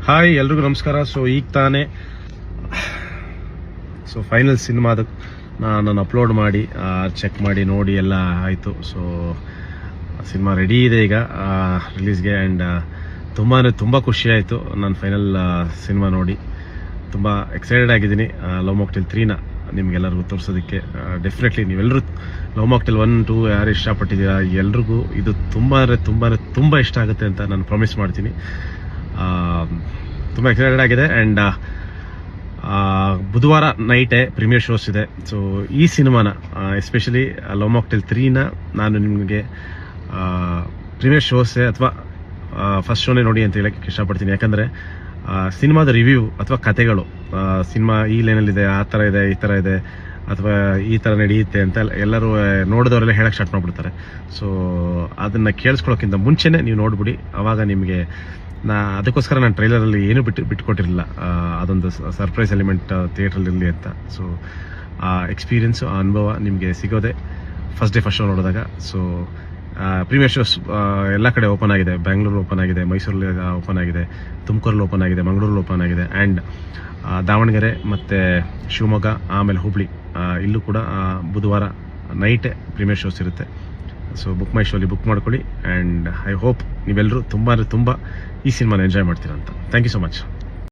Hi ಎಲ್ರಿಗೂ ನಮಸ್ಕಾರ. So ಈಗ ತಾನೇ ಫೈನಲ್ ಸಿನಿಮಾದ ನಾನು ಅಪ್ಲೋಡ್ ಮಾಡಿ ಚೆಕ್ ಮಾಡಿ ನೋಡಿ ಎಲ್ಲ ಆಯಿತು. ಸೊ ಸಿನಿಮಾ ರೆಡಿ ಇದೆ ಈಗ ರಿಲೀಸ್ಗೆ. ಆ್ಯಂಡ್ ತುಂಬ ಖುಷಿ ಆಯಿತು ನಾನು ಫೈನಲ್ ಸಿನಿಮಾ ನೋಡಿ. ತುಂಬ ಎಕ್ಸೈಟೆಡ್ ಆಗಿದ್ದೀನಿ ಲವ್ ಮಾಕ್ಟೇಲ್ 3ನ ನಿಮ್ಗೆಲ್ಲರಿಗೂ ತೋರಿಸೋದಕ್ಕೆ. ಡೆಫಿನೆಟ್ಲಿ ನೀವೆಲ್ಲರೂ ಲವ್ ಮಾಕ್ಟೇಲ್ 1, 2 ಯಾರು ಇಷ್ಟಪಟ್ಟಿದ್ದೀರಾ ಎಲ್ರಿಗೂ ಇದು ತುಂಬ ಇಷ್ಟ ಆಗುತ್ತೆ ಅಂತ ನಾನು ಪ್ರಾಮಿಸ್ ಮಾಡ್ತೀನಿ. ತುಂಬ ಎಕ್ಸೈಟೆಡ್ ಆಗಿದೆ. ಆ್ಯಂಡ್ ಬುಧವಾರ ನೈಟೇ ಪ್ರೀಮಿಯರ್ ಶೋಸ್ ಇದೆ. ಸೊ ಈ ಸಿನಿಮಾನ ಎಸ್ಪೆಷಲಿ ಲವ್ ಮಾಕ್ಟೇಲ್ 3ನ ನಾನು ನಿಮಗೆ ಪ್ರೀಮಿಯರ್ ಶೋಸೇ ಅಥವಾ ಫಸ್ಟ್ ಶೋನೇ ನೋಡಿ ಅಂತ ಹೇಳಕ್ಕೆ ಇಷ್ಟಪಡ್ತೀನಿ. ಯಾಕಂದರೆ ಸಿನಿಮಾದ ರಿವ್ಯೂ ಅಥವಾ ಕತೆಗಳು, ಸಿನಿಮಾ ಈ ಲೈನಲ್ಲಿದೆ, ಆ ಥರ ಇದೆ, ಈ ಥರ ಇದೆ, ಅಥವಾ ಈ ಥರ ನಡೆಯುತ್ತೆ ಅಂತ ಎಲ್ಲರೂ ನೋಡಿದವರೆಲ್ಲ ಹೇಳಕ್ಕೆ ಸ್ಟಾರ್ಟ್ ಮಾಡಿಬಿಡ್ತಾರೆ. ಸೊ ಅದನ್ನು ಕೇಳಿಸ್ಕೊಳ್ಳೋಕ್ಕಿಂತ ಮುಂಚೆನೇ ನೀವು ನೋಡ್ಬಿಡಿ. ಆವಾಗ ನಿಮಗೆ ಅದಕ್ಕೋಸ್ಕರ ನಾನು ಟ್ರೈಲರಲ್ಲಿ ಏನೂ ಬಿಟ್ಕೊಟ್ಟಿರಲಿಲ್ಲ. ಅದೊಂದು ಸರ್ಪ್ರೈಸ್ ಎಲಿಮೆಂಟ್ ಥಿಯೇಟ್ರಲ್ಲಿರಲಿ ಅಂತ. ಸೊ ಆ ಎಕ್ಸ್ಪೀರಿಯನ್ಸು, ಆ ಅನುಭವ ನಿಮಗೆ ಸಿಗೋದೆ ಫಸ್ಟ್ ಶೋ ನೋಡಿದಾಗ. ಸೊ ಪ್ರೀಮಿಯರ್ ಶೋಸ್ ಎಲ್ಲ ಕಡೆ ಓಪನ್ ಆಗಿದೆ. ಬೆಂಗಳೂರು ಓಪನ್ ಆಗಿದೆ, ಮೈಸೂರಲ್ಲಿ ಓಪನ್ ಆಗಿದೆ, ತುಮಕೂರಲ್ಲಿ ಓಪನ್ ಆಗಿದೆ, ಮಂಗಳೂರಲ್ಲಿ ಓಪನ್ ಆಗಿದೆ, ಆ್ಯಂಡ್ ದಾವಣಗೆರೆ ಮತ್ತು ಶಿವಮೊಗ್ಗ, ಆಮೇಲೆ ಹುಬ್ಳಿ ಇಲ್ಲೂ ಕೂಡ ಬುಧವಾರ ನೈಟೇ ಪ್ರೀಮಿಯರ್ ಶೋಸ್ ಇರುತ್ತೆ. ಸೊ ಬುಕ್ ಮೈ ಶೋಲಿ ಬುಕ್ ಮಾಡ್ಕೊಳ್ಳಿ. ಆ್ಯಂಡ್ ಐ ಹೋಪ್ ನೀವೆಲ್ಲರೂ ತುಂಬ ಈ ಸಿನಿಮಾನ ಎಂಜಾಯ್ ಮಾಡ್ತೀರಾ ಅಂತ. Thank you so much.